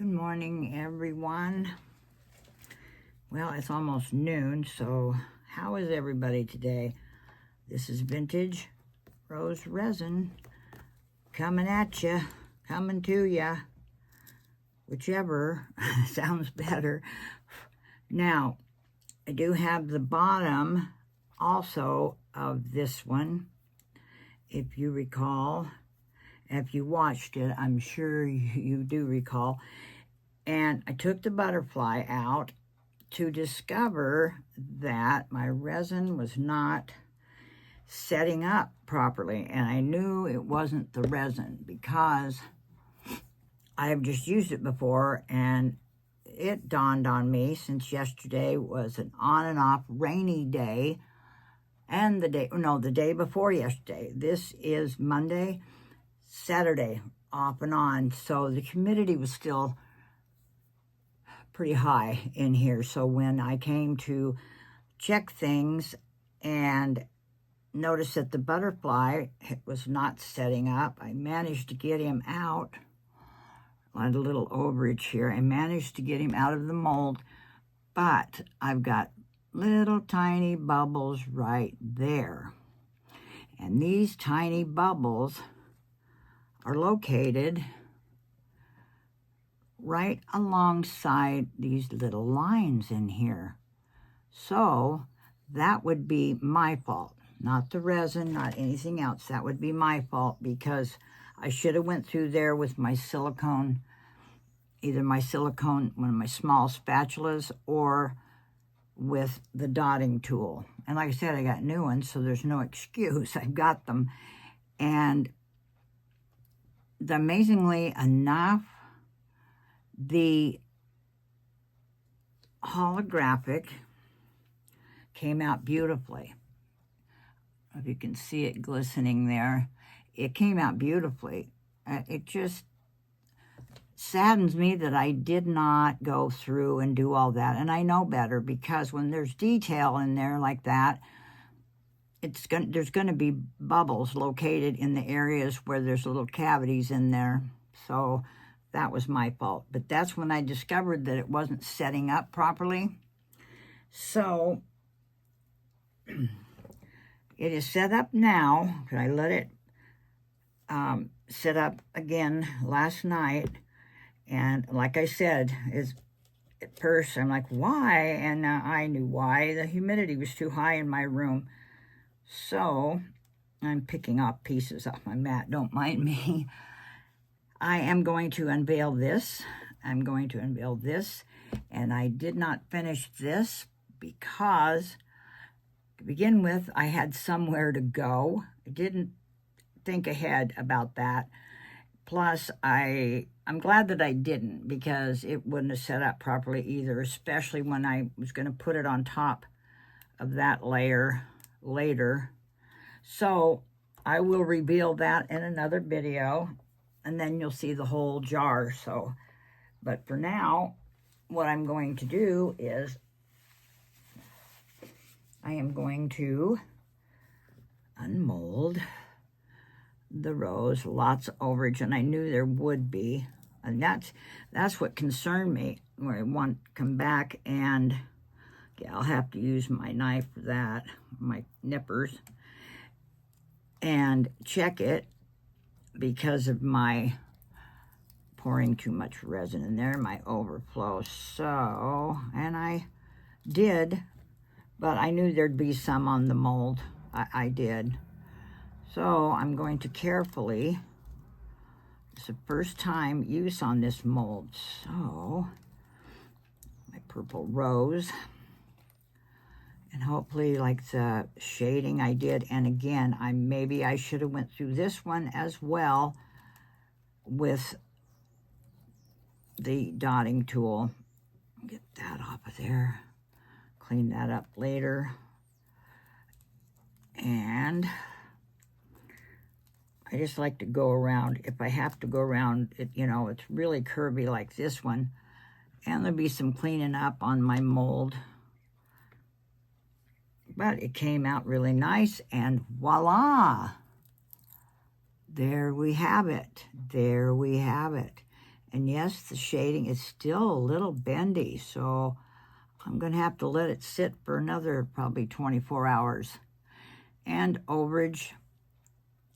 Good morning, everyone. Well, it's almost noon, so how is everybody today? This is Vintage Rose Resin coming at you, coming to you, whichever sounds better. Now, I do have the bottom also of this one, if you recall. If you watched it, I'm sure you do recall. And I took the butterfly out to discover that my resin was not setting up properly. And I knew it wasn't the resin because I've just used it before, and it dawned on me since yesterday was an on and off rainy day, and the day before yesterday. This is Monday, Saturday, off and on. So the humidity was still pretty high in here. So when I came to check things and noticed that the butterfly was not setting up, I managed to get him out. I had a little overage here. I managed to get him out of the mold, but I've got little tiny bubbles right there. And these tiny bubbles are located right alongside these little lines in here. So that would be my fault, not the resin, not anything else. That would be my fault because I should have went through there with my silicone, either my silicone, one of my small spatulas, or with the dotting tool. And like I said, I got new ones, so there's no excuse. I've got them. And amazingly enough, the holographic came out beautifully. If you can see it glistening there, it came out beautifully. It just saddens me that I did not go through and do all that. And I know better, because when there's detail in there like that, there's going to be bubbles located in the areas where there's little cavities in there. So that was my fault. But that's when I discovered that it wasn't setting up properly. So it is set up now. I let it set up again last night. And like I said, at first I'm like, why? And I knew why. The humidity was too high in my room. So I'm picking off pieces off my mat. Don't mind me. I am going to unveil this. And I did not finish this because, to begin with, I had somewhere to go. I didn't think ahead about that. Plus, I'm glad that I didn't, because it wouldn't have set up properly either, especially when I was going to put it on top of that layer later. So I will reveal that in another video, and then you'll see the whole jar. So, but for now, what I'm going to do is I am going to unmold the rose. Lots of overage, and I knew there would be, and that's what concerned me. Where I want to come back, and yeah, I'll have to use my knife for that, my nippers, and check it because of my pouring too much resin in there, my overflow. So, and I did, but I knew there'd be some on the mold. I did. So I'm going to carefully, it's the first time use on this mold. So my purple rose, and hopefully like the shading I did. And again, maybe I should have went through this one as well with the dotting tool. Get that off of there. Clean that up later. And I just like to go around. If I have to go around it, it's really curvy like this one. And there'll be some cleaning up on my mold. But it came out really nice, and voila! There we have it. And yes, the shading is still a little bendy, so I'm going to have to let it sit for another probably 24 hours. And overage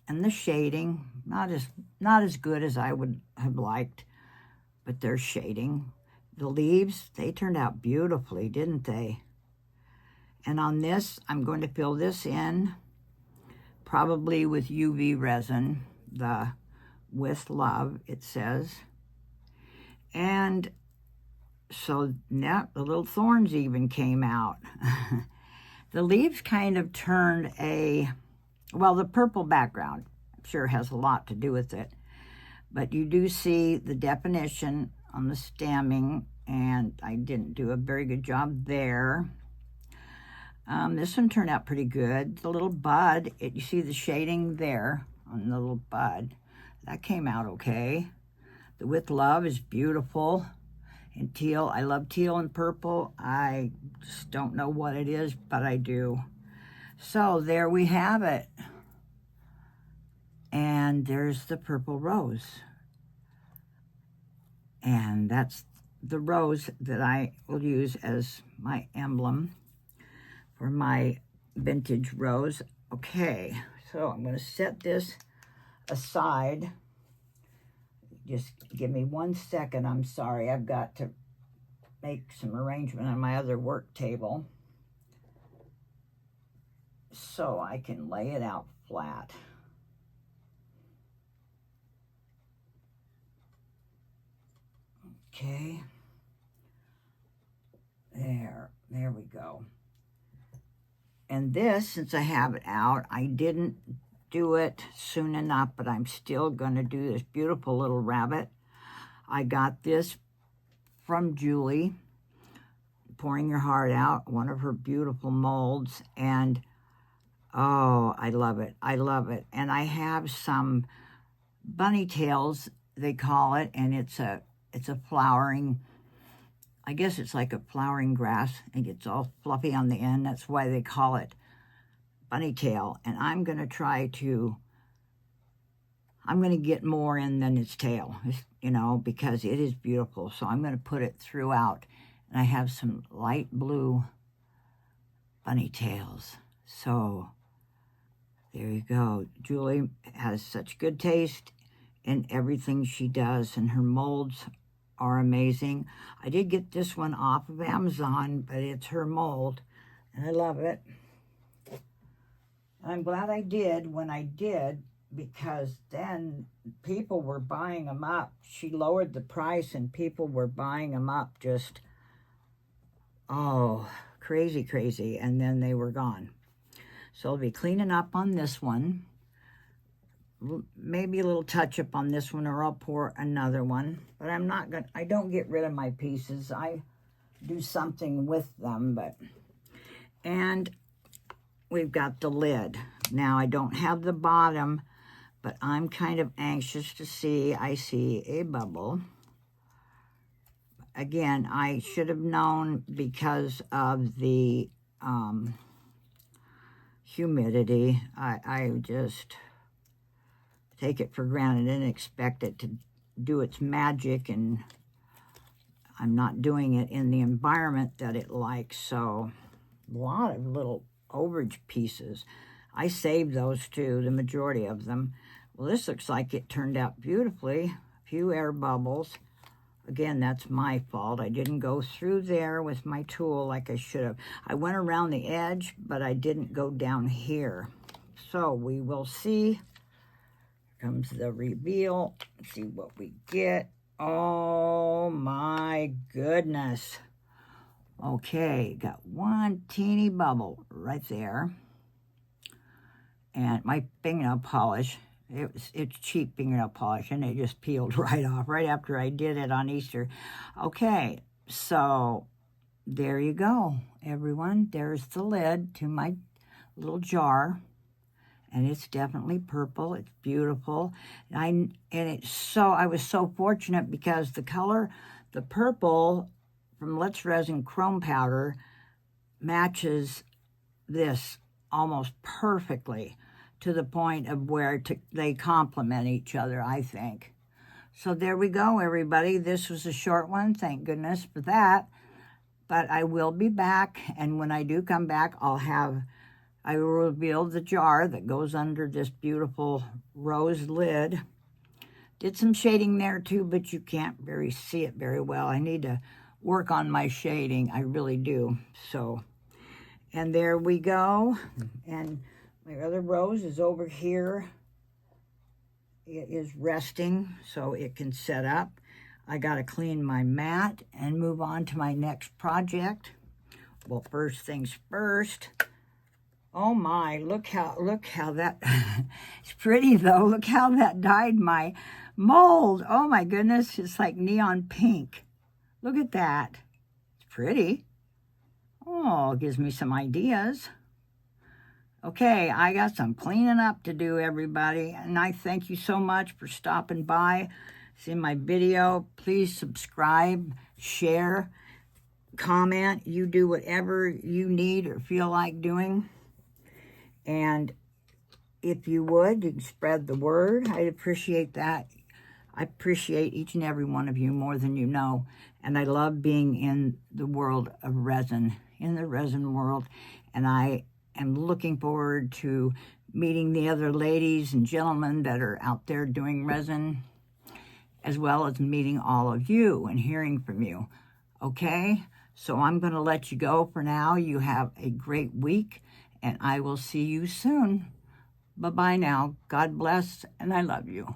and the shading, not as good as I would have liked, but there's shading. The leaves, they turned out beautifully, didn't they? And on this, I'm going to fill this in, probably with UV resin, the With Love, it says. And so now the little thorns even came out. The leaves kind of turned well, the purple background sure has a lot to do with it. But you do see the definition on the stemming, and I didn't do a very good job there. This one turned out pretty good. The little bud, you see the shading there on the little bud. That came out okay. The With Love is beautiful. And teal, I love teal and purple. I just don't know what it is, but I do. So there we have it. And there's the purple rose. And that's the rose that I will use as my emblem for my vintage rose. Okay, so I'm going to set this aside. Just give me 1 second. I'm sorry. I've got to make some arrangement on my other work table so I can lay it out flat. Okay. There we go. And this, since I have it out, I didn't do it soon enough, but I'm still going to do this beautiful little rabbit. I got this from Julie, Pouring Your Heart Out, one of her beautiful molds, and oh, I love it. I love it. And I have some bunny tails, they call it, and it's a flowering, I guess it's like a flowering grass. It gets all fluffy on the end. That's why they call it bunny tail. And I'm going to get more in than its tail, because it is beautiful. So I'm going to put it throughout. And I have some light blue bunny tails. So there you go. Julie has such good taste in everything she does, and her molds are amazing. I did get this one off of Amazon, but it's her mold, and I love it. And I'm glad I did when I did, because then people were buying them up. She lowered the price, and people were buying them up just, crazy, crazy, and then they were gone. So I'll be cleaning up on this one. Maybe a little touch up on this one, or I'll pour another one. But I don't get rid of my pieces. I do something with them, and we've got the lid. Now, I don't have the bottom, but I'm kind of anxious to see. I see a bubble. Again, I should have known because of the humidity. I just take it for granted and expect it to do its magic, and I'm not doing it in the environment that it likes. So a lot of little overage pieces. I saved those too, the majority of them. Well, this looks like it turned out beautifully. A few air bubbles. Again, that's my fault. I didn't go through there with my tool like I should have. I went around the edge, but I didn't go down here. So we will see. Here comes the reveal. Let's see what we get. Oh my goodness. Okay, got one teeny bubble right there. And my fingernail polish, it's cheap fingernail polish, and it just peeled right off right after I did it on Easter. Okay, so there you go, everyone. There's the lid to my little jar, and it's definitely purple. It's beautiful. I was so fortunate because the color, the purple from Let's Resin Chrome Powder matches this almost perfectly, to the point of where they complement each other, I think. So there we go, everybody. This was a short one. Thank goodness for that. But I will be back, and when I do come back, I will reveal the jar that goes under this beautiful rose lid. Did some shading there too, but you can't see it very well. I need to work on my shading. I really do. So, and there we go. And my other rose is over here. It is resting so it can set up. I got to clean my mat and move on to my next project. Well, first things first. Oh my, look how that, it's pretty though. Look how that dyed my mold. Oh my goodness, it's like neon pink. Look at that. It's pretty. Oh, it gives me some ideas. Okay, I got some cleaning up to do, everybody. And I thank you so much for stopping by, seeing my video. Please subscribe, share, comment. You do whatever you need or feel like doing. And if you would, you can spread the word. I'd appreciate that. I appreciate each and every one of you more than you know. And I love being in the world of resin, in the resin world. And I am looking forward to meeting the other ladies and gentlemen that are out there doing resin, as well as meeting all of you and hearing from you. Okay? So I'm going to let you go for now. You have a great week, and I will see you soon. Bye-bye now. God bless, and I love you.